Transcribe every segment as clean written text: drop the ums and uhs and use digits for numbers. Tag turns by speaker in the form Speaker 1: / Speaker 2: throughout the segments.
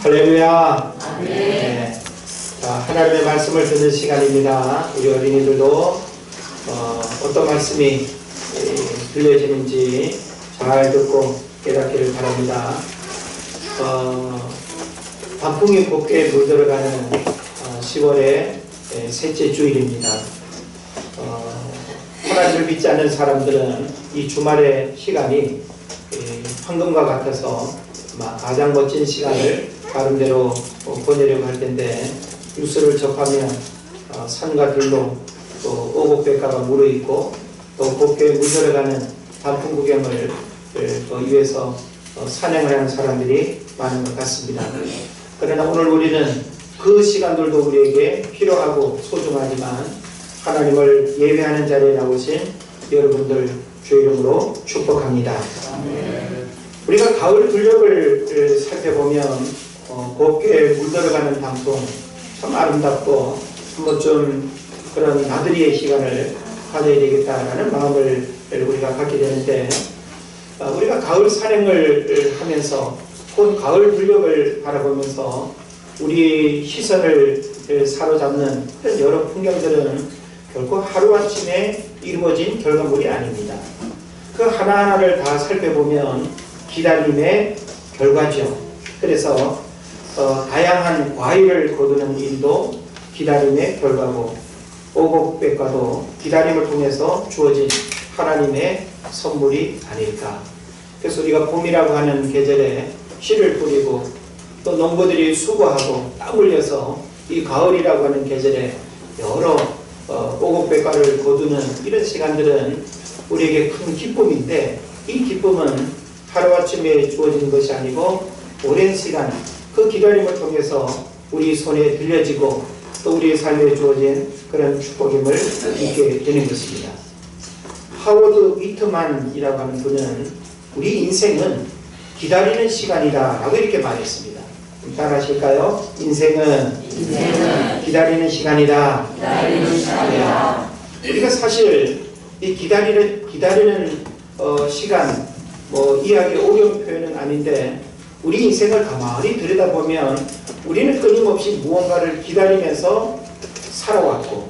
Speaker 1: 할렐루야. 네. 자, 하나님의 말씀을 듣는 시간입니다. 우리 어린이들도 어떤 말씀이 들려지는지 잘 듣고 깨닫기를 바랍니다. 단풍이 곱게 물들어가는 10월의 셋째 주일입니다. 하나님을 믿지 않는 사람들은 이 주말의 시간이 황금과 같아서 가장 멋진 시간을 나름대로 보내려고 할 텐데, 뉴스를 접하면 산과 들로 또 오곡백과가 무르익고 또 곱게 물들어가는 단풍 구경을 위해서 산행을 하는 사람들이 많은 것 같습니다. 그러나 오늘 우리는 그 시간들도 우리에게 필요하고 소중하지만 하나님을 예배하는 자리에 나오신 여러분들 주 이름으로 축복합니다. 우리가 가을 들녘을 살펴보면 곱게 물들어가는 단풍 참 아름답고 한번 좀 그런 나들이의 시간을 가져야 되겠다라는 마음을 우리가 갖게 되는데, 우리가 가을 산행을 하면서 곧 가을 들녘을 바라보면서 우리 시선을 사로잡는 그런 여러 풍경들은 결코 하루아침에 이루어진 결과물이 아닙니다. 그 하나하나를 다 살펴보면 기다림의 결과죠. 그래서 다양한 과일을 거두는 일도 기다림의 결과고, 오곡백과도 기다림을 통해서 주어진 하나님의 선물이 아닐까. 그래서 우리가 봄이라고 하는 계절에 씨를 뿌리고 또 농부들이 수고하고 땀 흘려서 이 가을이라고 하는 계절에 여러 오곡백과를 거두는 이런 시간들은 우리에게 큰 기쁨인데, 이 기쁨은 하루아침에 주어진 것이 아니고 오랜 시간 그 기다림을 통해서 우리 손에 들려지고 또 우리의 삶에 주어진 그런 축복임을 잊게 되는 것입니다. 하워드 위트만이라고 하는 분은 우리 인생은 기다리는 시간이다 라고 이렇게 말했습니다. 따라하실까요? 인생은 기다리는 시간이다. 우리가 사실 이 기다리는 시간, 이해하기 어려운 표현은 아닌데, 우리 인생을 가만히 들여다보면 우리는 끊임없이 무언가를 기다리면서 살아왔고,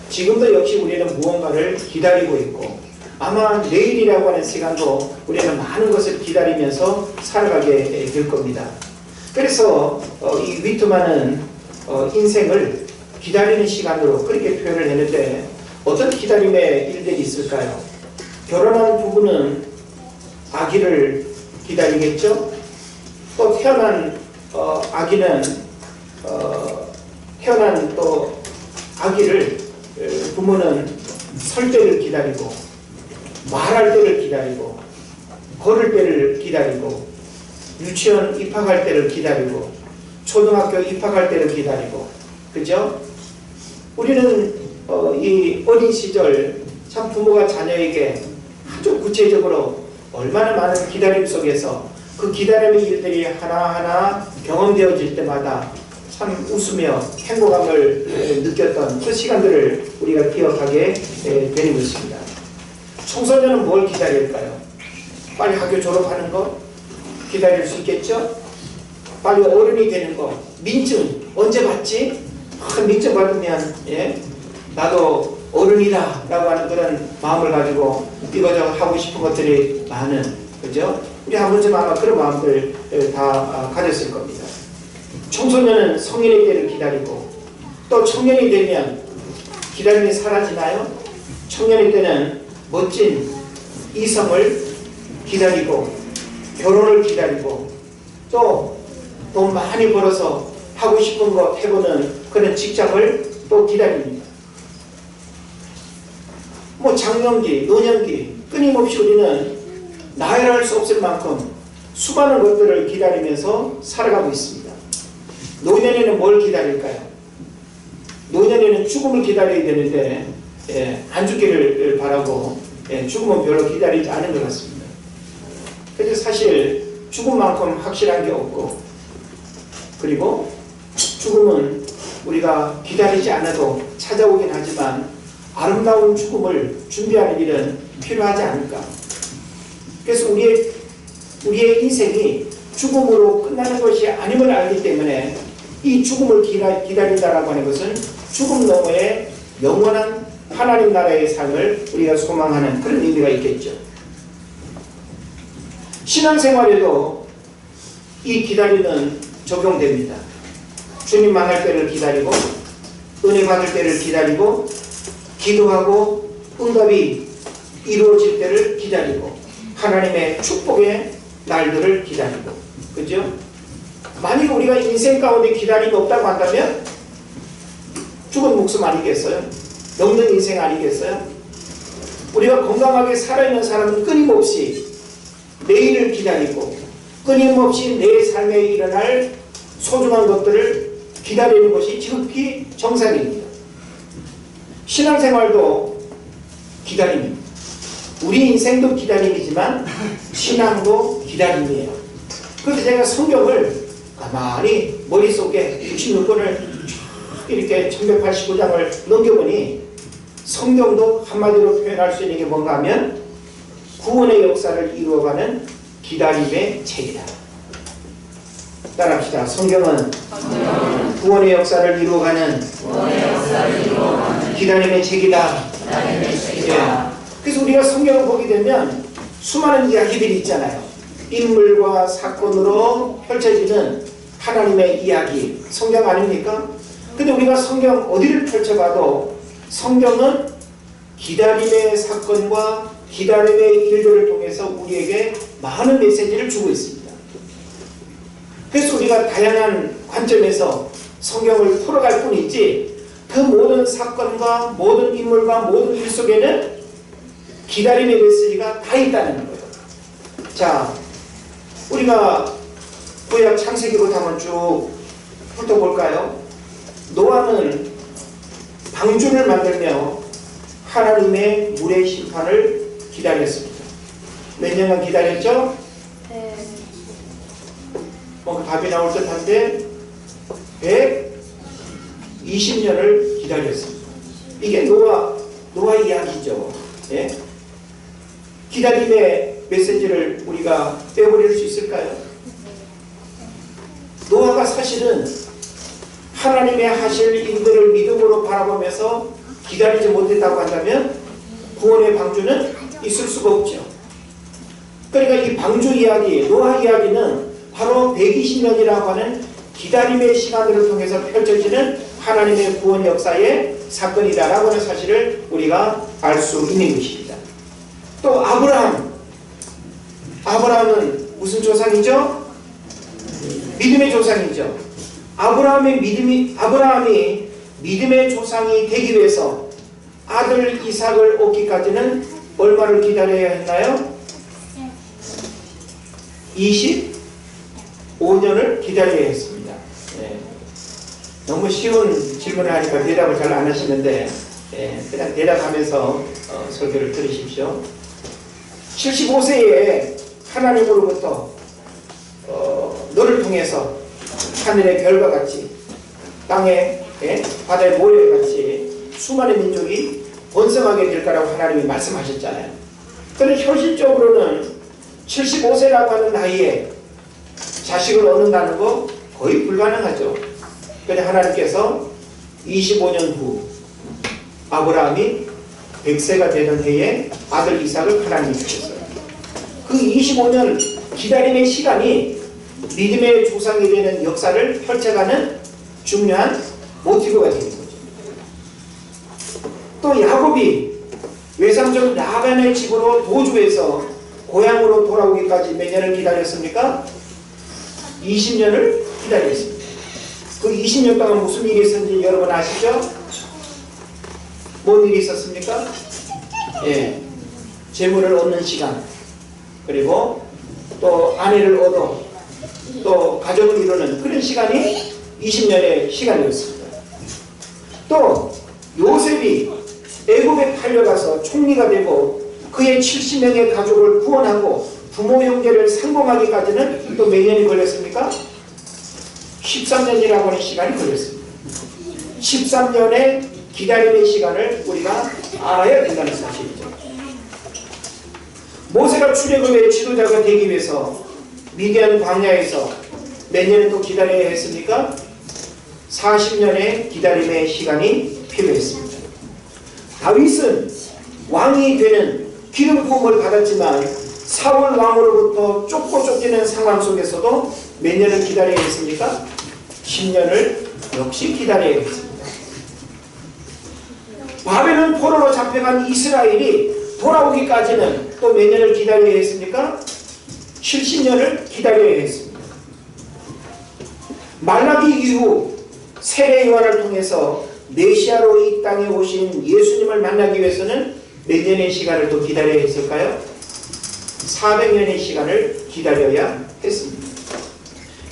Speaker 1: 지금도 역시 우리는 무언가를 기다리고 있고, 아마 내일이라고 하는 시간도 우리는 많은 것을 기다리면서 살아가게 될 겁니다. 그래서 이 위트만은 인생을 기다리는 시간으로 그렇게 표현을 했는데, 어떤 기다림의 일들이 있을까요? 결혼한 부부는 아기를 기다리겠죠? 또 태어난 아기는 태어난 또 아기를 부모는 설 때를 기다리고, 말할 때를 기다리고, 걸을 때를 기다리고, 유치원 입학할 때를 기다리고, 초등학교 입학할 때를 기다리고, 그죠? 우리는 이 어린 시절 참 부모가 자녀에게 아주 구체적으로 얼마나 많은 기다림 속에서 그 기다림의 일들이 하나하나 경험되어질 때마다 참 웃으며 행복함을 느꼈던 그 시간들을 우리가 기억하게 되는 것입니다. 청소년은 뭘 기다릴까요? 빨리 학교 졸업하는 거 기다릴 수 있겠죠? 빨리 어른이 되는 거, 민증 언제 받지? 민증 받으면 나도 어른이다 라고 하는 그런 마음을 가지고 이거저거 하고 싶은 것들이 많은, 그죠? 우리 한 번쯤 아마 그런 마음들 다 가졌을 겁니다. 청소년은 성인의 때를 기다리고, 또 청년이 되면 기다림이 사라지나요? 청년의 때는 멋진 이성을 기다리고, 결혼을 기다리고, 또 돈 많이 벌어서 하고 싶은 거 해보는 그런 직장을 또 기다립니다. 장년기, 노년기, 끊임없이 우리는 나열할 수 없을 만큼 수많은 것들을 기다리면서 살아가고 있습니다. 노년에는 뭘 기다릴까요? 노년에는 죽음을 기다려야 되는데 안 죽기를 바라고 죽음은 별로 기다리지 않은 것 같습니다. 그래서 사실 죽음만큼 확실한 게 없고, 그리고 죽음은 우리가 기다리지 않아도 찾아오긴 하지만 아름다운 죽음을 준비하는 일은 필요하지 않을까. 그래서 우리의 인생이 죽음으로 끝나는 것이 아님을 알기 때문에 이 죽음을 기다린다라고 하는 것은 죽음 너머에 영원한 하나님 나라의 삶을 우리가 소망하는 그런 의미가 있겠죠. 신앙생활에도 이 기다리는 적용됩니다. 주님 만날 때를 기다리고 은혜 받을 때를 기다리고 기도하고 응답이 이루어질 때를 기다리고 하나님의 축복의 날들을 기다리고, 그죠? 만약 우리가 인생 가운데 기다림이 없다고 한다면 죽은 목숨 아니겠어요? 넘는 인생 아니겠어요? 우리가 건강하게 살아있는 사람은 끊임없이 내일을 기다리고 끊임없이 내 삶에 일어날 소중한 것들을 기다리는 것이 지극히 정상입니다. 신앙생활도 기다림입니다. 우리 인생도 기다림이지만 신앙도 기다림이에요. 그래서 제가 성경을 가만히 머릿속에 66권을 이렇게 1189장을 넘겨보니 성경도 한마디로 표현할 수 있는 게 뭔가 하면 구원의 역사를 이루어가는 기다림의 책이다. 따라합시다. 성경은 구원의 역사를 이루어가는 기다림의 책이다. 예. 그래서 우리가 성경을 보게 되면 수많은 이야기들이 있잖아요. 인물과 사건으로 펼쳐지는 하나님의 이야기, 성경 아닙니까? 근데 우리가 성경 어디를 펼쳐봐도 성경은 기다림의 사건과 기다림의 일들을 통해서 우리에게 많은 메시지를 주고 있습니다. 그래서 우리가 다양한 관점에서 성경을 풀어갈 뿐이지 그 모든 사건과 모든 인물과 모든 일 속에는 기다림의 메시지가 다 있다는 거예요. 자, 우리가 구약 창세기부터 한번 쭉 훑어볼까요? 노아는 방주를 만들며 하나님의 물의 심판을 기다렸습니다. 몇 년간 기다렸죠?
Speaker 2: 네.
Speaker 1: 답이 나올 듯한데 120년을 기다렸습니다. 이게 노아 이야기죠. 예? 기다림의 메시지를 우리가 빼버릴 수 있을까요? 노아가 사실은 하나님의 하실 일들을 믿음으로 바라보면서 기다리지 못했다고 한다면 구원의 방주는 있을 수가 없죠. 그러니까 이 방주 이야기, 노아 이야기는 바로 120년이라고 하는 기다림의 시간들을 통해서 펼쳐지는 하나님의 구원 역사의 사건이다라고 하는 사실을 우리가 알 수 있는 것입니다. 또 아브라함은 무슨 조상이죠? 믿음의 조상이죠. 아브라함이 믿음의 조상이 되기 위해서 아들 이삭을 얻기까지는 얼마를 기다려야 했나요? 25년을 기다려야 했습니다. 네. 너무 쉬운 질문을 하니까 대답을 잘 안 하시는데 그냥 대답하면서 설교를 들으십시오. 75세에 하나님으로부터 너를 통해서 하늘의 별과 같이 땅에 바다의 모래같이 수많은 민족이 번성하게 될 거라고 하나님이 말씀하셨잖아요. 그런데 현실적으로는 75세라고 하는 나이에 자식을 얻는다는 거 거의 불가능하죠. 그런데 하나님께서 25년 후 아브라함이 100세가 되던 해에 아들 이삭을 하나님이 주셨어요. 그 25년 기다림의 시간이 믿음의 조상이 되는 역사를 펼쳐가는 중요한 모티브가 되는 거죠. 또 야곱이 외삼촌 라반의 집으로 도주해서 고향으로 돌아오기까지 몇 년을 기다렸습니까? 20년을 기다렸습니다. 그 20년 동안 무슨 일이 있었는지 여러분 아시죠? 뭔 일이 있었습니까? 재물을 얻는 시간, 그리고 또 아내를 얻어 또 가정을 이루는 그런 시간이 20년의 시간이었습니다. 또 요셉이 애굽에 팔려가서 총리가 되고 그의 70명의 가족을 구원하고 부모 형제를 상봉하기까지는 또 몇 년이 걸렸습니까? 13년이라고 하는 시간이 걸렸습니다. 13년의 기다림의 시간을 우리가 알아야 된다는 사실이죠. 모세가 출애굽의 지도자가 되기 위해서 미디안 광야에서 몇 년을 또 기다려야 했습니까? 40년의 기다림의 시간이 필요했습니다. 다윗은 왕이 되는 기름 부음을 받았지만 사울 왕으로부터 쫓고 쫓기는 상황 속에서도 몇 년을 기다려야 했습니까? 10년을 역시 기다려야 했습니다. 바벨론 포로로 잡혀간 이스라엘이 돌아오기까지는 또 몇 년을 기다려야 했습니까? 70년을 기다려야 했습니다. 말라기 이후 세례 요한을 통해서 메시아로 이 땅에 오신 예수님을 만나기 위해서는 몇 년의 시간을 또 기다려야 했을까요? 400년의 시간을 기다려야 했습니다.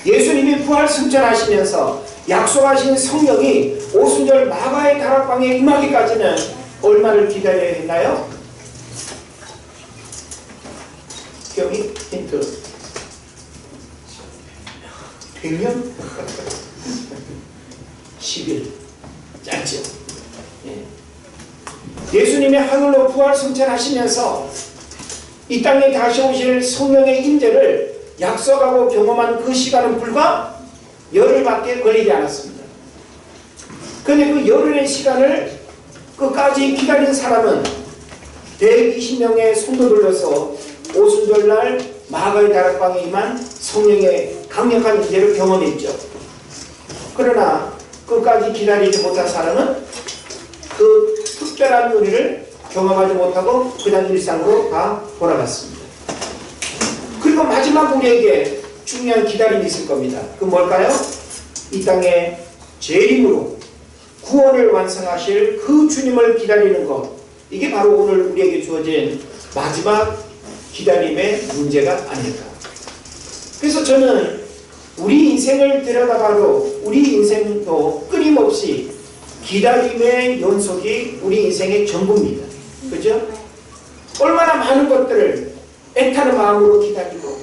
Speaker 1: 예수님이 부활 승천하시면서 약속하신 성령이 오순절 마가의 다락방에 임하기까지는 얼마를 기다려야 했나요? 기억이 힌트 100년? 10일 짧죠. 예수님이 하늘로 부활 승천하시면서 이 땅에 다시 오실 성령의 임재를 약속하고 경험한 그 시간은 불과 열흘밖에 걸리지 않았습니다. 그런데 그 열흘의 시간을 끝까지 기다린 사람은 120명의 성도들로서 오순절날 마가의 다락방에 임한 성령의 강력한 임재를 경험했죠. 그러나 끝까지 기다리지 못한 사람은 그 특별한 은혜를 경험하지 못하고 그냥 일상으로 다 돌아갔습니다. 그리고 마지막 우리에게 중요한 기다림이 있을 겁니다. 그 뭘까요? 이 땅에 재림으로 구원을 완성하실 그 주님을 기다리는 것. 이게 바로 오늘 우리에게 주어진 마지막 기다림의 문제가 아닐까. 그래서 저는 우리 인생을 들여다봐도 우리 인생도 끊임없이 기다림의 연속이 우리 인생의 전부입니다. 그죠? 얼마나 많은 것들을 애타는 마음으로 기다리고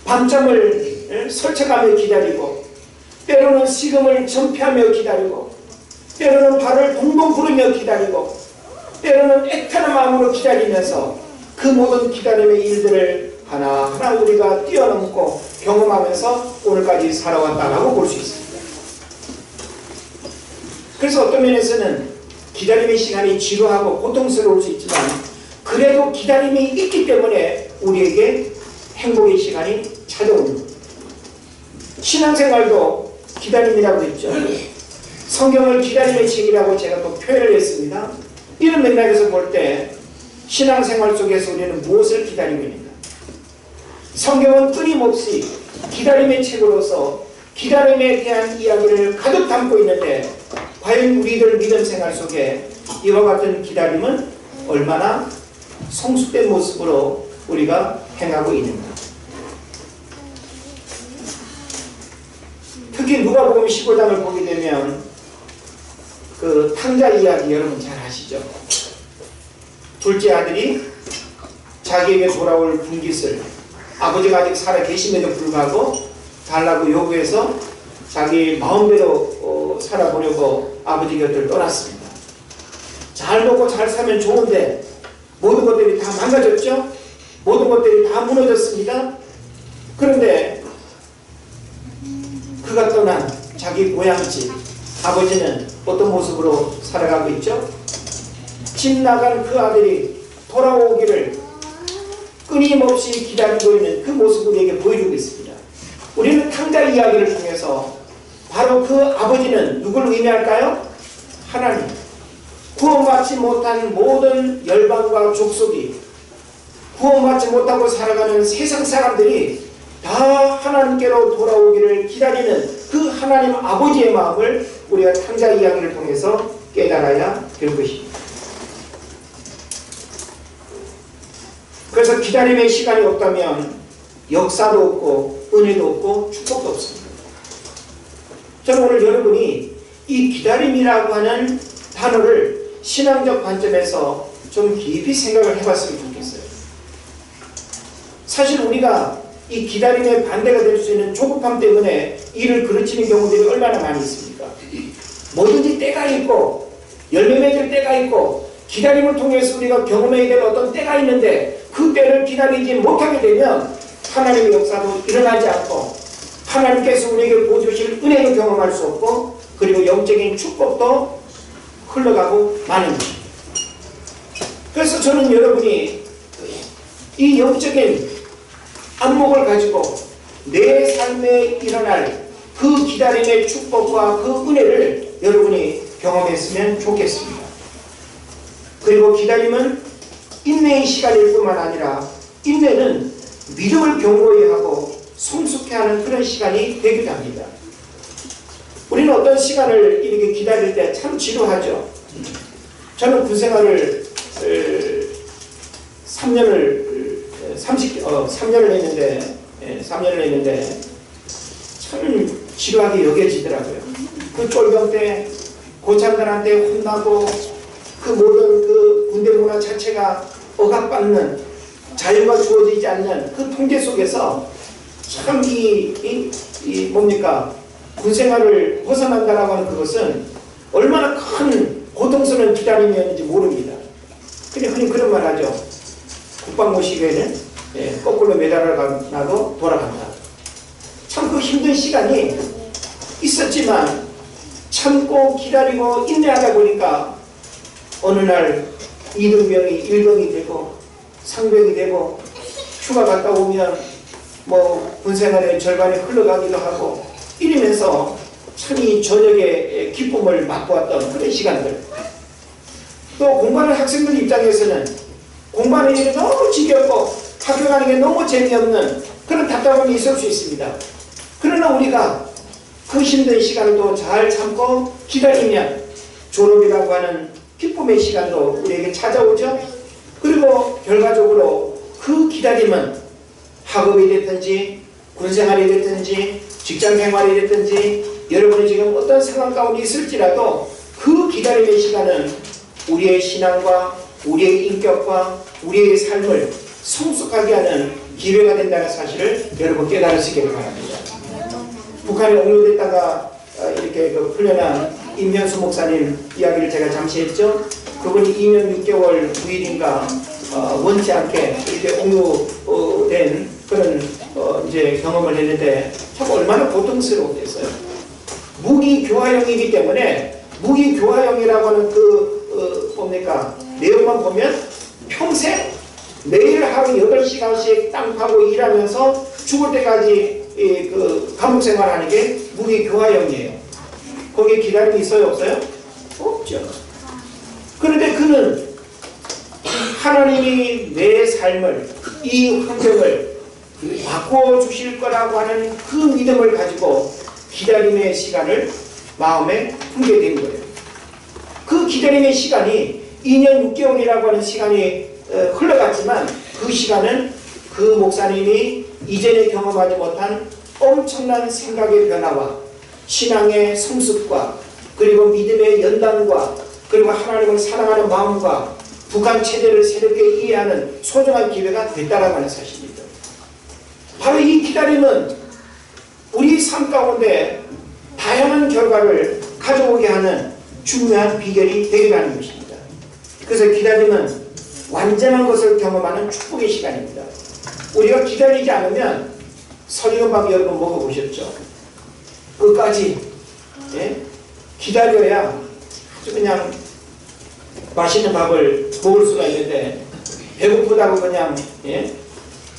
Speaker 1: 밤잠을 설쳐가며 기다리고 때로는 식음을 전폐하며 기다리고 때로는 발을 동동 구르며 기다리고 때로는 애타는 마음으로 기다리면서 그 모든 기다림의 일들을 하나하나 우리가 뛰어넘고 경험하면서 오늘까지 살아왔다고 볼 수 있습니다. 그래서 어떤 면에서는 기다림의 시간이 지루하고 고통스러울 수 있지만 그래도 기다림이 있기 때문에 우리에게 행복의 시간이 찾아옵니다. 신앙생활도 기다림이라고 했죠. 성경을 기다림의 책이라고 제가 또 표현을 했습니다. 이런 맥락에서 볼 때 신앙생활 속에서 우리는 무엇을 기다립니까? 성경은 끊임없이 기다림의 책으로서 기다림에 대한 이야기를 가득 담고 있는데 과연 우리들 믿음 생활 속에 이와 같은 기다림은 얼마나 성숙된 모습으로 우리가 행하고 있는가? 특히 누가복음 15장을 보게 되면 그 탕자 이야기 여러분 잘 아시죠? 둘째 아들이 자기에게 돌아올 분깃을 아버지가 아직 살아 계심에도 불구하고 달라고 요구해서 자기 마음대로 살아보려고 아버지 곁을 떠났습니다. 잘 먹고 잘 살면 좋은데 모든 것들이 다 망가졌죠? 모든 것들이 다 무너졌습니다. 그런데 그가 떠난 자기 고향집 아버지는 어떤 모습으로 살아가고 있죠? 집 나간 그 아들이 돌아오기를 끊임없이 기다리고 있는 그 모습을 우리에게 보여주고 있습니다. 우리는 탕자 이야기를 통해서 바로 그 아버지는 누굴 의미할까요? 하나님. 구원받지 못한 모든 열방과 족속이 구원받지 못하고 살아가는 세상 사람들이 다 하나님께로 돌아오기를 기다리는 그 하나님 아버지의 마음을 우리가 탕자 이야기를 통해서 깨달아야 될 것입니다. 그래서 기다림의 시간이 없다면 역사도 없고 은혜도 없고 축복도 없습니다. 저는 오늘 여러분이 이 기다림이라고 하는 단어를 신앙적 관점에서 좀 깊이 생각을 해봤으면 좋겠어요. 사실 우리가 이 기다림의 반대가 될 수 있는 조급함 때문에 일을 그르치는 경우들이 얼마나 많이 있습니까? 뭐든지 때가 있고 열매 맺을 때가 있고 기다림을 통해서 우리가 경험해야 될 어떤 때가 있는데 그 때를 기다리지 못하게 되면 하나님의 역사도 일어나지 않고 하나님께서 우리에게 보여주실 은혜도 경험할 수 없고 그리고 영적인 축복도 흘러가고 마는 것. 그래서 저는 여러분이 이 영적인 안목을 가지고 내 삶에 일어날 그 기다림의 축복과 그 은혜를 여러분이 경험했으면 좋겠습니다. 그리고 기다림은 인내의 시간일 뿐만 아니라 인내는 믿음을 견고히 하고 성숙해 하는 그런 시간이 되기도 합니다. 우리는 어떤 시간을 이렇게 기다릴 때 참 지루하죠. 저는 군 생활을 3년을 했는데 참 지루하게 여겨지더라고요. 그 쫄병 때 고참들한테 혼나고 그 모든 그 군대 문화 자체가 억압받는 자유가 주어지지 않는 그 통제 속에서 참 뭡니까? 군생활을 벗어난다라고 하는 그것은 얼마나 큰 고통스러운 기다림이었는지 모릅니다. 근데 흔히 그런 말 하죠. 국방부 시계는 거꾸로 매달아놔도 돌아간다. 참 그 힘든 시간이 있었지만 참고 기다리고 인내하다 보니까 어느 날 2등병이 1병이 되고 상병이 되고 휴가 갔다 오면 뭐 군생활의 절반이 흘러가기도 하고 이러면서 참 이 저녁의 기쁨을 맛보았던 그런 시간들. 또 공부하는 학생들 입장에서는 공부하는 일이 너무 지겹고 학교 가는 게 너무 재미없는 그런 답답함이 있을 수 있습니다. 그러나 우리가 그 힘든 시간도 잘 참고 기다리면 졸업이라고 하는 기쁨의 시간도 우리에게 찾아오죠. 그리고 결과적으로 그 기다림은 학업이 됐든지 군생활이 됐든지 직장생활이 됐든지 여러분이 지금 어떤 상황 가운데 있을지라도 그 기다림의 시간은 우리의 신앙과 우리의 인격과 우리의 삶을 성숙하게 하는 기회가 된다는 사실을 여러분 깨달으시기를 바랍니다. 북한에 옥류됐다가 이렇게 그 풀려난 임현수 목사님 이야기를 제가 잠시 했죠. 그분이 2년 6개월 9일인가 원치 않게 이렇게 옥류된 그런 이제 경험을 했는데 참 얼마나 고통스러웠겠어요. 무기교화형이기 때문에 무기교화형이라고 하는 뭡니까 내용만 보면 평생 매일 하루 8시간씩 땅 파고 일하면서 죽을 때까지 그 감옥 생활하는 게 무기교화형이에요. 거기에 기다림이 있어요? 없어요? 없죠. 그런데 그는 하나님이 내 삶을 이 환경을 바꿔 주실 거라고 하는 그 믿음을 가지고 기다림의 시간을 마음에 품게 된 거예요. 그 기다림의 시간이 2년 6개월이라고 하는 시간이 흘러갔지만 그 시간은 그 목사님이 이전에 경험하지 못한 엄청난 생각의 변화와 신앙의 성숙과 그리고 믿음의 연단과 그리고 하나님을 사랑하는 마음과 북한 체제를 새롭게 이해하는 소중한 기회가 됐다라고 하는 사실입니다. 바로 이 기다림은 우리 삶 가운데 다양한 결과를 가져오게 하는 중요한 비결이 되게 하는 것입니다. 그래서 기다림은 완전한 것을 경험하는 축복의 시간입니다. 우리가 기다리지 않으면 서리금밥 여러분 먹어보셨죠? 끝까지 기다려야 아주 그냥 맛있는 밥을 먹을 수가 있는데 배고프다고 그냥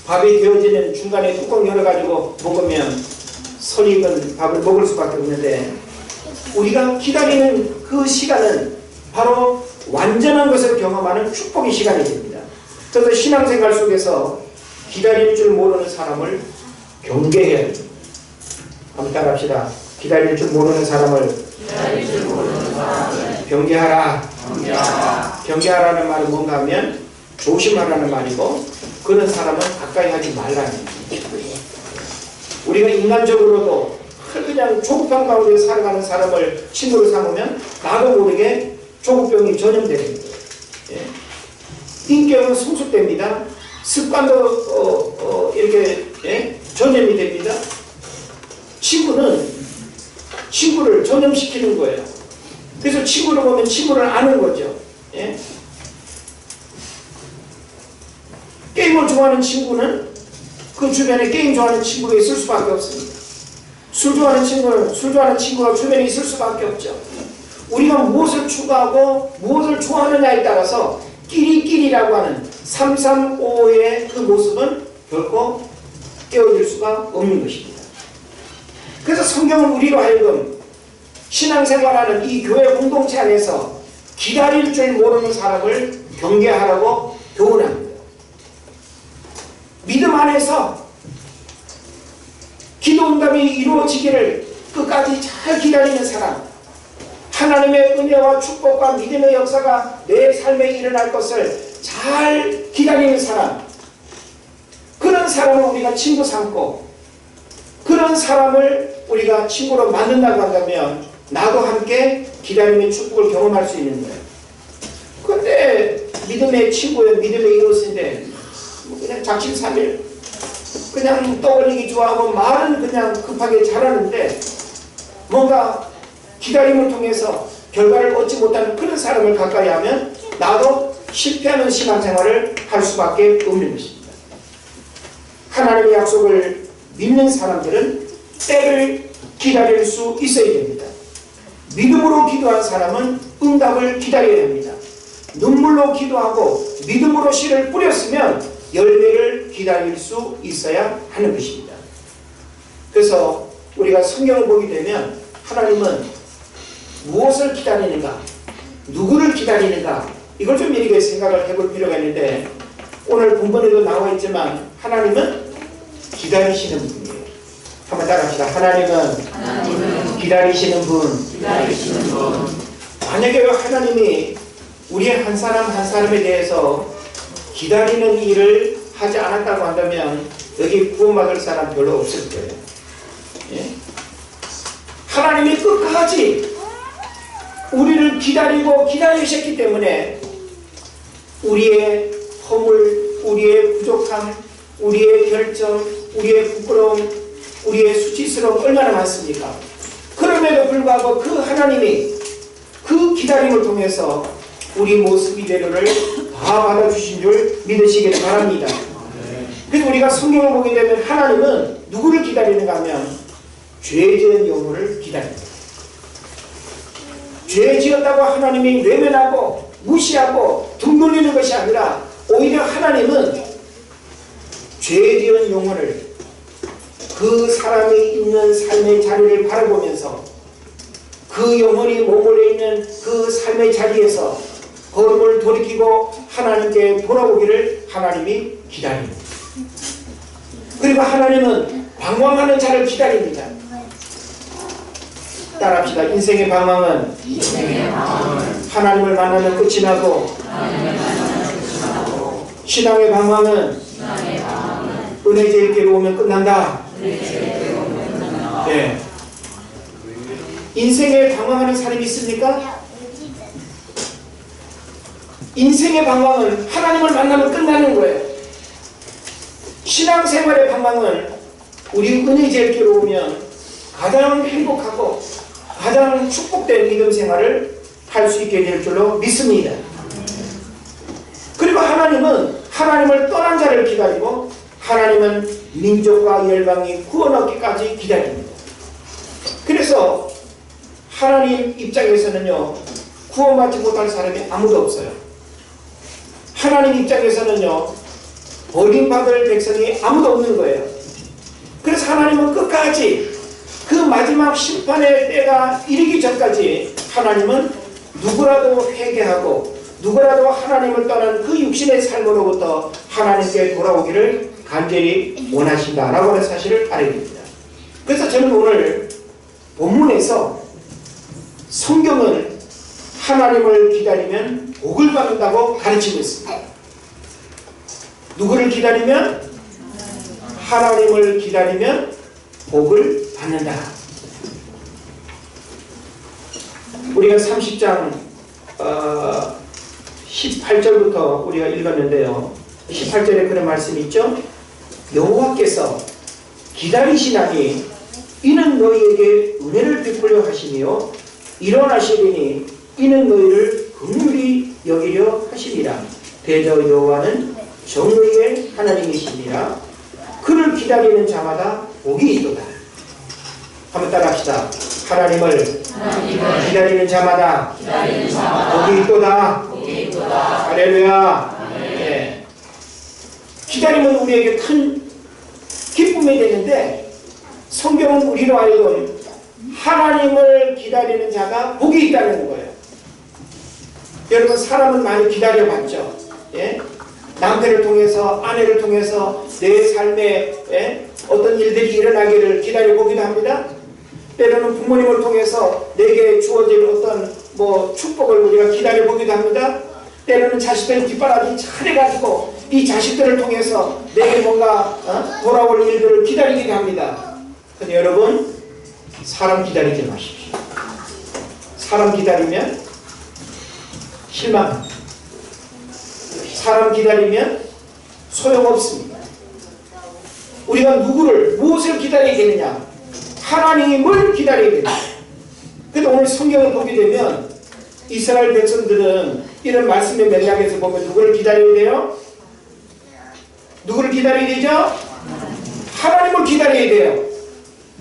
Speaker 1: 밥이 되어지는 중간에 뚜껑 열어가지고 먹으면 설익은 밥을 먹을 수밖에 없는데 우리가 기다리는 그 시간은 바로 완전한 것을 경험하는 축복의 시간이 됩니다. 그래서 신앙생활 속에서 기다릴 줄 모르는 사람을 경계해야 됩니다. 한번 따라합시다. 기다릴 줄 모르는 사람을 경계하라. 경계하라는 말은 뭔가 하면 조심하라는 말이고 그런 사람은 가까이 하지 말라는 얘기입니다. 우리가 인간적으로도 그냥 조급한 가운데 살아가는 사람을 친구로 삼으면 나도 모르게 조급병이 전염되는 거예요. 인격은 성숙됩니다. 습관도 이렇게 전염이 됩니다. 친구를 전염시키는 거예요. 그래서 친구를 보면 친구를 아는 거죠. 게임을 좋아하는 친구는 그 주변에 게임 좋아하는 친구가 있을 수밖에 없습니다. 술 좋아하는 친구가 주변에 있을 수밖에 없죠. 우리가 무엇을 추구하고 무엇을 좋아하느냐에 따라서 끼리끼리라고 하는 335의 그 모습은 결코 깨어질 수가 없는 것입니다. 그래서 성경은 우리로 하여금 신앙생활하는 이 교회 공동체 안에서 기다릴 줄 모르는 사람을 경계하라고 교훈합니다. 믿음 안에서 기도 응답이 이루어지기를 끝까지 잘 기다리는 사람, 하나님의 은혜와 축복과 믿음의 역사가 내 삶에 일어날 것을 잘 기다리는 사람, 그런 사람을 우리가 친구 삼고 그런 사람을 우리가 친구로 만든다고 한다면 나도 함께 기다림의 축복을 경험할 수 있는 거예요. 그런데 믿음의 친구예요. 믿음의 이웃인데 그냥 작심삼일 그냥 떠벌리기 좋아하고 말은 그냥 급하게 잘하는데 뭔가 기다림을 통해서 결과를 얻지 못하는 그런 사람을 가까이 하면 나도 실패하는 신앙생활을 할 수밖에 없는 것입니다. 하나님의 약속을 믿는 사람들은 때를 기다릴 수 있어야 됩니다. 믿음으로 기도한 사람은 응답을 기다려야 합니다. 눈물로 기도하고 믿음으로 씨를 뿌렸으면 열매를 기다릴 수 있어야 하는 것입니다. 그래서 우리가 성경을 보게 되면 하나님은 무엇을 기다리는가, 누구를 기다리는가, 이걸 좀 이렇게 생각을 해볼 필요가 있는데 오늘 본문에도 나와 있지만 하나님은 기다리시는 분이에요. 한번 따라합시다. 하나님은 기다리시는 분. 만약에 하나님이 우리 한 사람 한 사람에 대해서 기다리는 일을 하지 않았다고 한다면 여기 구원받을 사람 별로 없을 거예요. 예? 하나님이 끝까지 우리를 기다리고 기다리셨기 때문에 우리의 허물, 우리의 부족함, 우리의 결점, 우리의 부끄러움, 우리의 수치스러움 얼마나 많습니까? 그럼에도 불구하고 그 하나님이 그 기다림을 통해서 우리 모습 이대로를 다 받아주신 줄 믿으시길 바랍니다. 그래서 우리가 성경을 보게 되면 하나님은 누구를 기다리는가 하면 죄 지은 영혼을 기다립니다. 죄 지었다고 하나님이 외면하고 무시하고 등 돌리는 것이 아니라 오히려 하나님은 죄 지은 영혼을 그 사람이 있는 삶의 자리를 바라보면서 그 영혼이 머물러 있는 그 삶의 자리에서 걸음을 돌이키고 하나님께 돌아오기를 하나님이 기다립니다. 그리고 하나님은 방황하는 자를 기다립니다. 따라합시다. 인생의 방황은 하나님을 만나면 끝이 나고 신앙의 방황은 은혜 제일께로 오면 끝난다. 네. 인생에 방황하는 사람이 있습니까? 인생의 방황은 하나님을 만나면 끝나는 거예요. 신앙생활의 방황은 우리 은혜 제일께로 오면 가장 행복하고 가장 축복된 믿음 생활을 할 수 있게 될 줄로 믿습니다. 그리고 하나님은 하나님을 떠난 자를 기다리고 하나님은 민족과 열방이 구원 얻기까지 기다립니다. 그래서 하나님 입장에서는요, 구원받지 못할 사람이 아무도 없어요. 하나님 입장에서는요, 버림받을 백성이 아무도 없는 거예요. 그래서 하나님은 끝까지 그 마지막 심판의 때가 이르기 전까지 하나님은 누구라도 회개하고 누구라도 하나님을 떠난 그 육신의 삶으로부터 하나님께 돌아오기를 간절히 원하신다라고 하는 사실을 알게 됩니다. 그래서 저는 오늘 본문에서 성경은 하나님을 기다리면 복을 받는다고 가르치고 있습니다. 누구를 기다리면? 하나님을 기다리면 복을 받는다. 우리가 30장 18절부터 우리가 읽었는데요. 18절에 그런 말씀이 있죠. 여호와께서 기다리시나니 이는 너희에게 은혜를 베풀려 하시며 일어나시리니 이는 너희를 긍휼히 여기려 하시리라. 대저 여호와는 정의의 하나님이시니라. 그를 기다리는 자마다 복이 있도다. 한번 따라합시다. 하나님을 기다리는 자마다 복이 있도다. 할렐루야. 네. 기다림은 우리에게 큰 기쁨이 되는데 성경은 우리로 하여금 하나님을 기다리는 자가 복이 있다는 거예요. 여러분, 사람은 많이 기다려봤죠. 예? 남편을 통해서, 아내를 통해서 내 삶에 어떤 일들이 일어나기를 기다려보기도 합니다. 때로는 부모님을 통해서 내게 주어질 어떤 축복을 우리가 기다려보기도 합니다. 때로는 자식들 뒷바라지 잘해가지고 이 자식들을 통해서 내게 뭔가 돌아올 일들을 기다리기도 합니다. 근데 여러분, 사람 기다리지 마십시오. 사람 기다리면 실망합니다. 사람 기다리면 소용없습니다. 우리가 무엇을 기다려야 되느냐? 하나님을 기다려야 됩니다. 그런데 오늘 성경을 보게 되면 이스라엘 백성들은 이런 말씀의 맥락에서 보면 누구를 기다려야 돼요? 누구를 기다려야 되죠? 하나님을 기다려야 돼요.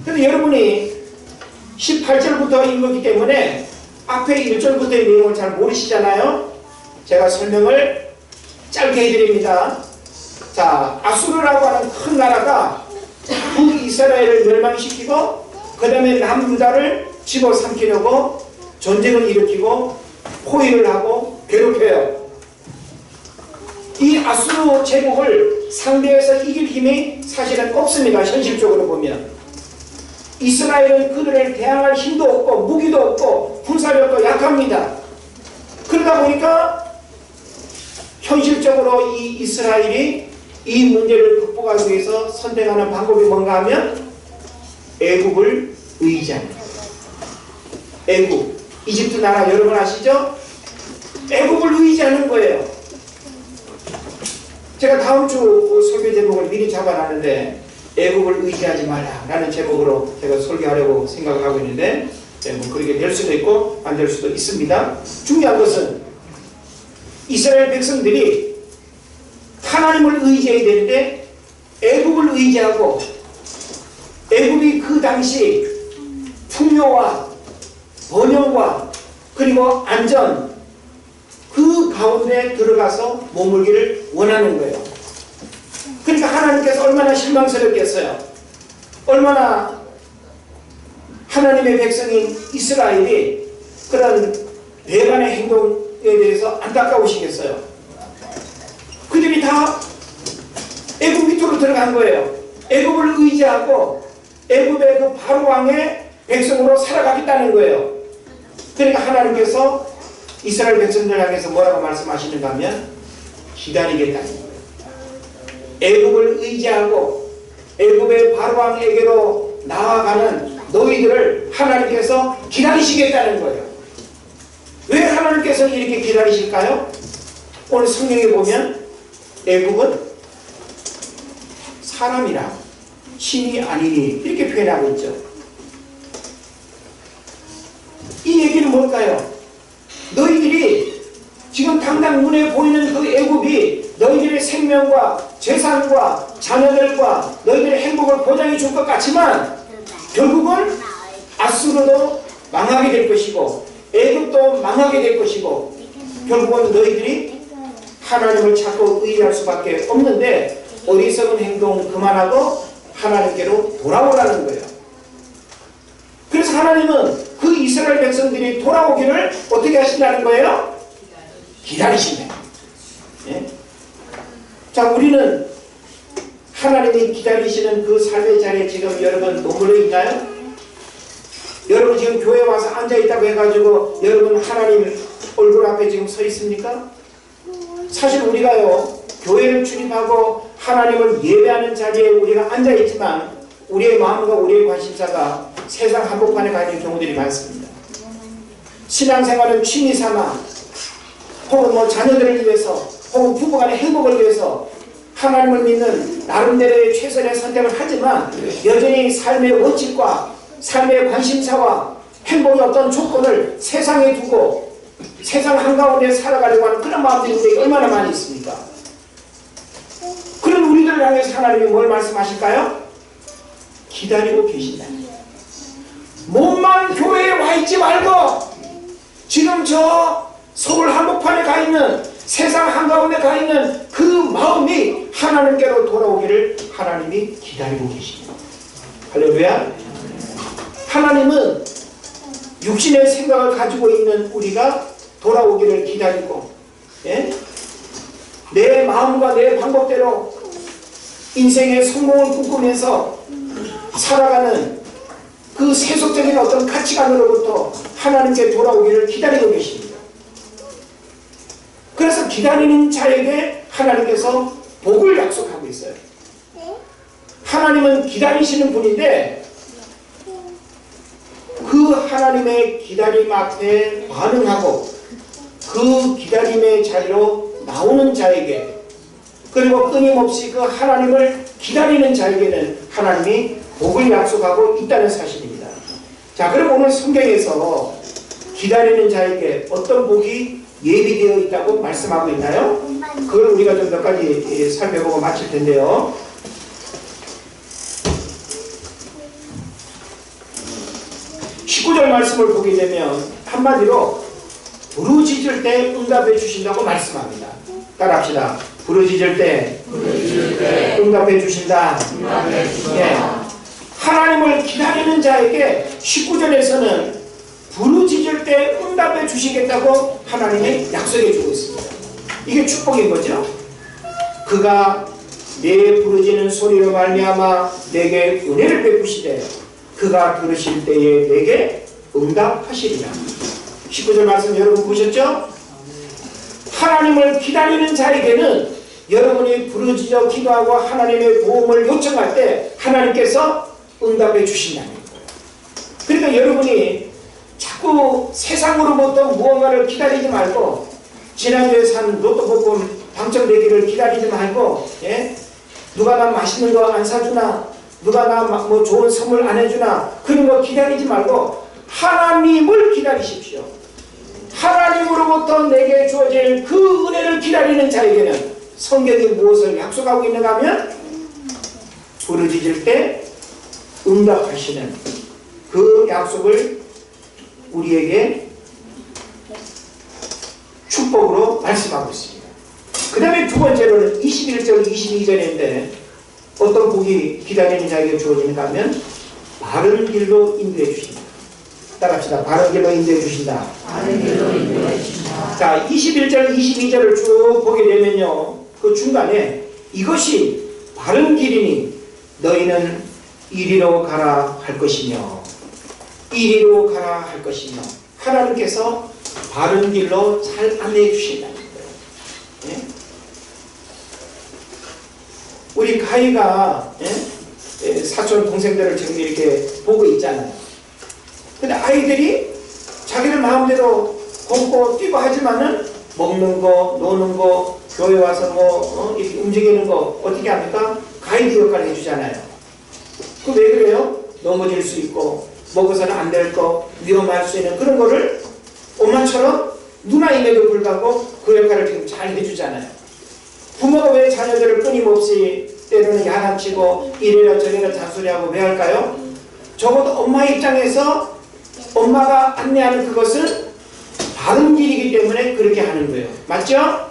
Speaker 1: 그런데 여러분이 18절부터 읽었기 때문에 앞에 1절부터의 내용을 잘 모르시잖아요. 제가 설명을 짧게 해드립니다. 자, 아수르라고 하는 큰 나라가 북이스라엘을 멸망시키고 그 다음에 남유다를 집어삼키려고 전쟁을 일으키고 포위를 하고 괴롭혀요. 이 아수르 제국을 상대해서 이길 힘이 사실은 없습니다. 현실적으로 보면 이스라엘은 그들을 대항할 힘도 없고 무기도 없고 군사력도 약합니다. 그러다 보니까 현실적으로 이 이스라엘이 이 문제를 극복하기 위해서 선택하는 방법이 뭔가 하면 애굽을 의지합니다. 애굽, 이집트 나라 여러분 아시죠? 애굽을 의지하는 거예요. 제가 다음 주 설교 제목을 미리 잡아놨는데 애굽을 의지하지 마라 라는 제목으로 제가 설교하려고 생각을 하고 있는데 그렇게 될 수도 있고 안 될 수도 있습니다. 중요한 것은 이스라엘 백성들이 하나님을 의지해야 되는데 애굽을 의지하고 애굽이 그 당시 풍요와 번영과 그리고 안전 그 가운데 들어가서 머물기를 원하는 거예요. 그러니까 하나님께서 얼마나 실망스럽겠어요. 얼마나 하나님의 백성인 이스라엘이 그런 배반의 행동에 대해서 안타까우시겠어요. 그들이 다 애굽 밑으로 들어간 거예요. 애굽을 의지하고 애굽의 그 바로 왕의 백성으로 살아가겠다는 거예요. 그러니까 하나님께서 이스라엘 백성들 향해서 뭐라고 말씀하시는가 하면 기다리겠다는 거예요. 애굽을 의지하고 애굽의 바로 왕에게로 나아가는 너희들을 하나님께서 기다리시겠다는 거예요. 왜 하나님께서 이렇게 기다리실까요? 오늘 성경에 보면 애굽은 사람이라 신이 아니니 이렇게 표현하고 있죠. 이 얘기는 뭘까요? 너희들이 지금 당장 눈에 보이는 그 애굽이 너희들의 생명과 재산과 자녀들과 너희들의 행복을 보장해 줄 것 같지만 결국은 아수르도 망하게 될 것이고 애굽도 망하게 될 것이고 결국은 너희들이 하나님을 찾고 의지할 수밖에 없는데 어리석은 행동 그만하고 하나님께로 돌아오라는 거예요. 그래서 하나님은 그 이스라엘 백성들이 돌아오기를 어떻게 하신다는 거예요? 기다리신다. 예? 자, 우리는 하나님이 기다리시는 그 삶의 자리에 지금 여러분 머물러 있나요? 여러분 지금 교회 와서 앉아있다고 해가지고 여러분 하나님 얼굴 앞에 지금 서 있습니까? 사실 우리가요 교회를 출입하고 하나님을 예배하는 자리에 우리가 앉아있지만 우리의 마음과 우리의 관심사가 세상 한복판에 가 있는 경우들이 많습니다. 신앙생활은 취미삼아 혹은 자녀들을 위해서 혹은 부부간의 행복을 위해서 하나님을 믿는 나름대로의 최선의 선택을 하지만 여전히 삶의 원칙과 삶의 관심사와 행복의 어떤 조건을 세상에 두고 세상 한가운데 살아가려고 하는 그런 마음들이 우리에게 얼마나 많이 있습니까? 그런 우리들을 우리를 향해서 하나님이 뭘 말씀하실까요? 기다리고 계신다. 몸만 교회에 와 있지 말고 지금 저 서울 한복판에 가 있는 세상 한가운데 가 있는 그 마음이 하나님께로 돌아오기를 하나님이 기다리고 계십니다. 할렐루야. 하나님은 육신의 생각을 가지고 있는 우리가 돌아오기를 기다리고, 예? 내 마음과 내 방법대로 인생의 성공을 꿈꾸면서 살아가는 그 세속적인 어떤 가치관으로부터 하나님께 돌아오기를 기다리고 계십니다. 그래서 기다리는 자에게 하나님께서 복을 약속하고 있어요. 하나님은 기다리시는 분인데 그 하나님의 기다림 앞에 반응하고 그 기다림의 자리로 나오는 자에게, 그리고 끊임없이 그 하나님을 기다리는 자에게는 하나님이 복을 약속하고 있다는 사실입니다. 자, 그럼 오늘 성경에서 기다리는 자에게 어떤 복이 예비되어 있다고 말씀하고 있나요? 그걸 우리가 좀 몇 가지 살펴보고 마칠 텐데요. (19절) 말씀을 보게 되면 한마디로 부르짖을 때 응답해 주신다고 말씀합니다. 따라합시다. 부르짖을 때 응답해 주신다. 예. 하나님을 기다리는 자에게 19절에서는 부르짖을 때 응답해 주시겠다고 하나님이 약속해 주고 있습니다. 이게 축복인 거죠. 그가 내 부르짖는 소리로 말미암아 내게 은혜를 베푸시되 그가 들으실 때에 내게 응답하시리라. 19절 말씀 여러분 보셨죠? 하나님을 기다리는 자에게는 여러분이 부르짖어 기도하고 하나님의 도움을 요청할 때 하나님께서 응답해 주신다는 거예요. 그러니까 여러분이 자꾸 세상으로부터 무언가를 기다리지 말고, 지난주에 산 로또 복권 당첨되기를 기다리지 말고, 예? 누가 나 맛있는 거 안 사주나, 누가 나 뭐 좋은 선물 안 해주나, 그런 거 기다리지 말고 하나님을 기다리십시오. 하나님으로부터 내게 주어질 그 은혜를 기다리는 자에게는 성경이 무엇을 약속하고 있는가 하면 부르짖을 때 응답하시는 그 약속을 우리에게 축복으로 말씀하고 있습니다. 그 다음에 두 번째로는 21절 22절인데 어떤 복이 기다리는 자에게 주어지는가 하면 바른 길로 인도해 주신다. 따라합시다. 바른 길로 인도해 주신다.
Speaker 2: 바른 길로 인도해 주신다.
Speaker 1: 자, 21절 22절을 쭉 보게 되면요, 그 중간에 이것이 바른 길이니 너희는 이리로 가라 할 것이며 이리로 가라 할 것이며, 하나님께서 바른 길로 잘 안내해 주신다는 거예요. 예? 우리 가희가, 예? 사촌 동생들을 지금 이렇게 보고 있잖아요. 근데 아이들이 자기들 마음대로 걷고 뛰고 하지만은 먹는 거, 노는 거, 교회 와서 뭐 이렇게 움직이는 거 어떻게 합니까? 가이드 역할을 해주잖아요. 그 왜 그래요? 넘어질 수 있고 먹어서는 안 될 거, 위험할 수 있는 그런 거를 엄마처럼 누나임에도 불구하고 그 역할을 지금 잘 해주잖아요. 부모가 왜 자녀들을 끊임없이 때로는 야단치고 이래라 저래라 잔소리하고 왜 할까요? 적어도 엄마 입장에서 엄마가 안내하는 그것은 바른 길이기 때문에 그렇게 하는 거예요. 맞죠?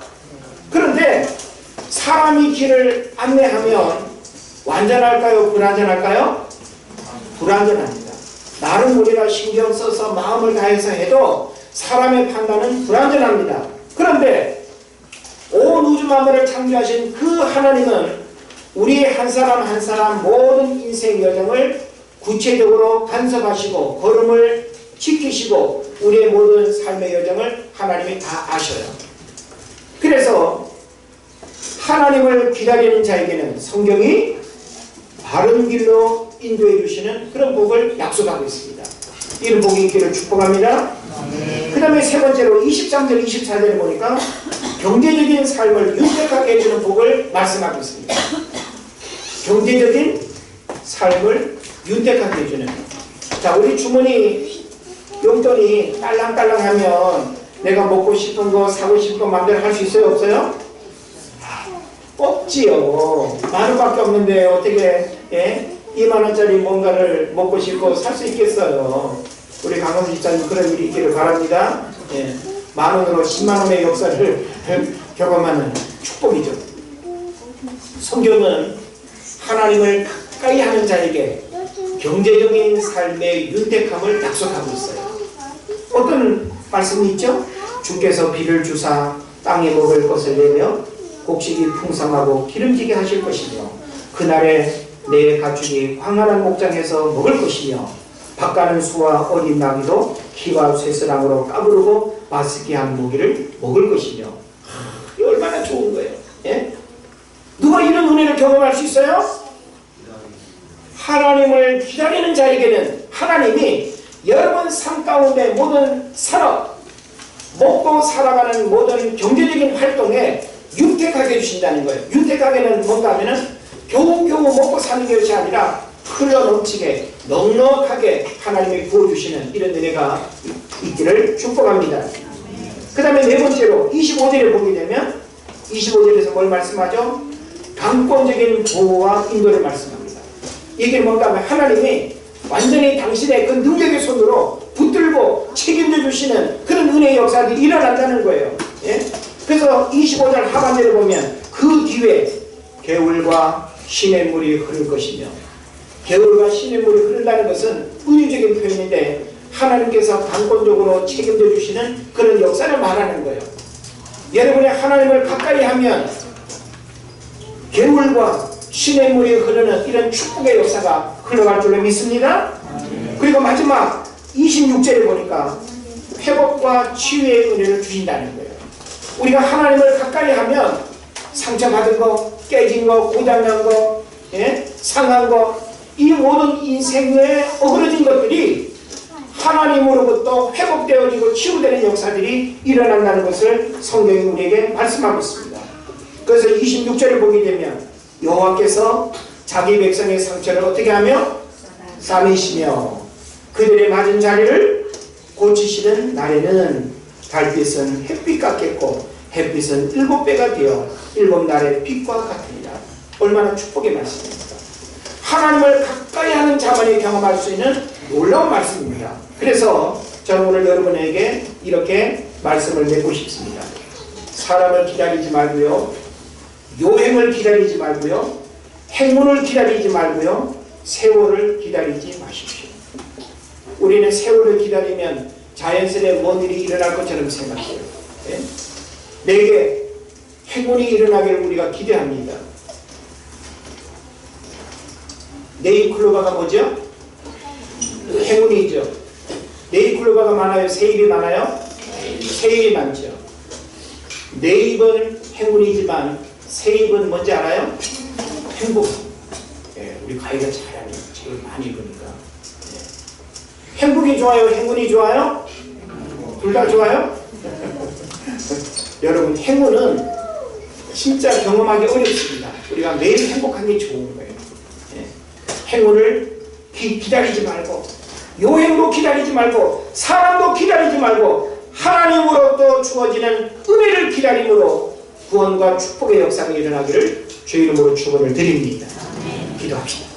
Speaker 1: 그런데 사람이 길을 안내하면 완전할까요? 불완전할까요? 불완전합니다. 나름 우리가 신경 써서 마음을 다해서 해도 사람의 판단은 불완전합니다. 그런데 온 우주 만물을 창조하신 그 하나님은 우리 한 사람 한 사람 모든 인생 여정을 구체적으로 간섭하시고 걸음을 지키시고 우리의 모든 삶의 여정을 하나님이 다 아셔요. 그래서 하나님을 기다리는 자에게는 성경이 바른 길로 인도해 주시는 그런 복을 약속하고 있습니다. 이런 복이 있기를 축복합니다. 그 다음에 세 번째로 23절 24절에 보니까 경제적인 삶을 윤택하게 해주는 복을 말씀하고 있습니다. 경제적인 삶을 윤택하게 해주는. 자, 우리 주머니 용돈이 딸랑딸랑하면 내가 먹고 싶은 거 사고 싶은 거 마음대로 할 수 있어요? 없어요? 없지요. 10,000원밖에 없는데 어떻게 20,000원짜리 뭔가를 먹고 싶고 살 수 있겠어요. 우리 강원수 집사님 그런 일이 있기를 바랍니다. 10,000원으로 100,000원의 역사를 경험하는 축복이죠. 성경은 하나님을 가까이 하는 자에게 경제적인 삶의 윤택함을 약속하고 있어요. 어떤 말씀이 있죠? 주께서 비를 주사 땅에 먹을 것을 내며 곡식이 풍성하고 기름지게 하실 것이며 그날에 내 가축이 황활한 목장에서 먹을 것이며 밭가는 수와 어린 나귀도 키와 쇠스랑으로 까부르고 맛있게한 모기를 먹을 것이며 이 얼마나 좋은 거예요. 누가 이런 은혜를 경험할 수 있어요? 하나님을 기다리는 자에게는 하나님이 여러분 삶 가운데 모든 산업, 먹고 살아가는 모든 경제적인 활동에 윤택하게 해주신다는 거예요. 윤택하게는 뭔가 하면은 겨우겨우 먹고 사는 것이 아니라 흘러넘치게 넉넉하게 하나님이 부어주시는 이런 은혜가 있기를 축복합니다. 그 다음에 네 번째로 25절에 보게 되면 25절에서 뭘 말씀하죠? 강권적인 보호와 인도를 말씀합니다. 이게 뭔가 하면 하나님이 완전히 당신의 그 능력의 손으로 붙들고 책임져 주시는 그런 은혜의 역사들이 일어난다는 거예요. 그래서 25절 하반절을 보면 그 뒤에 개울과 시냇물이 흐를 것이며, 개울과 시냇물이 흐른다는 것은 은유적인 표현인데 하나님께서 강권적으로 책임져 주시는 그런 역사를 말하는 거예요. 여러분이 하나님을 가까이 하면 개울과 시냇물이 흐르는 이런 축복의 역사가 흘러갈 줄로 믿습니다. 그리고 마지막 26절에 보니까 회복과 치유의 은혜를 주신다는 거예요. 우리가 하나님을 가까이 하면 상처받은 거, 깨진 거, 고장난 거, 상한 거, 이 모든 인생에 어그러진 것들이 하나님으로부터 회복되어지고 치유되는 역사들이 일어난다는 것을 성경이 우리에게 말씀하고 있습니다. 그래서 26절을 보게 되면 여호와께서 자기 백성의 상처를 어떻게 하며 싸매시며 그들의 맞은 자리를 고치시는 날에는 달빛은 햇빛 같겠고 햇빛은 7배가 되어 7날의 빛과 같으리라. 얼마나 축복의 말씀입니다. 하나님을 가까이 하는 자만이 경험할 수 있는 놀라운 말씀입니다. 그래서 저는 오늘 여러분에게 이렇게 말씀을 맺고 싶습니다. 사람을 기다리지 말고요, 요행을 기다리지 말고요, 행운을 기다리지 말고요, 세월을 기다리지 마십시오. 우리는 세월을 기다리면 자연스레 뭔 일이 일어날 것처럼 생각해요. 내게 행운이 일어나기를 우리가 기대합니다. 네잎클로버가 뭐죠? 행운이죠. 네잎클로버가 많아요? 세잎이 많아요? 세잎이 많죠. 네잎은 행운이지만 세잎은 뭔지 알아요? 행복. 우리 가위가 잘하니 책을 많이 읽으니까. 행복이 좋아요? 행운이 좋아요? 둘 다 좋아요? 여러분, 행운은 진짜 경험하기 어렵습니다. 우리가 매일 행복한 게 좋은 거예요. 행운을 기다리지 말고, 요행도 기다리지 말고, 사람도 기다리지 말고 하나님으로부터 주어지는 은혜를 기다림으로 구원과 축복의 역사가 일어나기를 주의 이름으로 축원을 드립니다. 기도합시다.